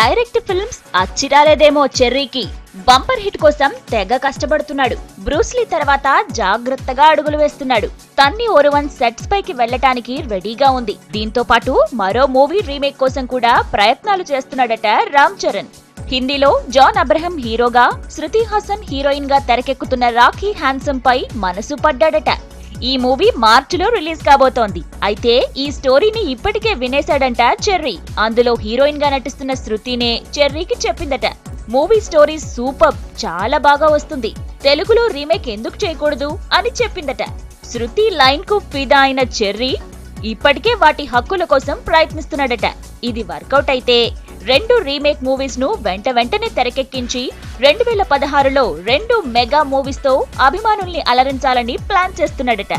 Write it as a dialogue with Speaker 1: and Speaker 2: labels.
Speaker 1: Direct films అచ్చిరాలేదేమో చెర్రీకి. Bumper hit కోసం తెగ కష్టపడుతున్నాడు. బ్రూస్లీ తర్వాత జాగ్రత్తగా అడుగులు వేస్తున్నాడు. తన్ని ఒరువన్ సెట్స్ పైకి వెళ్లటానికి రెడీగా ఉంది. దీంతో పాటు మరో మూవీ రీమేక్ కోసం కూడా ప్రయత్నాలు చేస్తున్నాడట రామ్ చరణ్. హిందీలో జాన్ అబ్రహం హీరోగా, శృతి హాసన్ హీరోయిన్ గా తెరకెక్కుతున్న రాఖీ హ్యాన్సమ్ పై మనసు పడ్డాడట. ఈ మూవీ మార్చిలో రిలీజ్ కాబోతోంది. అయితే ఈ స్టోరీని ఇప్పటికే వినేశాడంట చెర్రీ. అందులో హీరోయిన్ గా నటిస్తున్న శృతినే చెర్రీకి చెప్పిందట, మూవీ స్టోరీ సూపర్, చాలా బాగా వస్తుంది, తెలుగులో రీమేక్ ఎందుకు చేయకూడదు అని చెప్పిందట. శృతి లైన్ కు ఫిదా అయిన చెర్రీ ఇప్పటికే వాటి హక్కుల కోసం ప్రయత్నిస్తున్నాడట. ఇది వర్కౌట్ అయితే 2 రీమేక్ మూవీస్ ను వెంటనే తెరకెక్కించి 2016లో 2 మెగా మూవీస్ తో అభిమానుల్ని అలరించాలని ప్లాన్ చేస్తున్నాడట.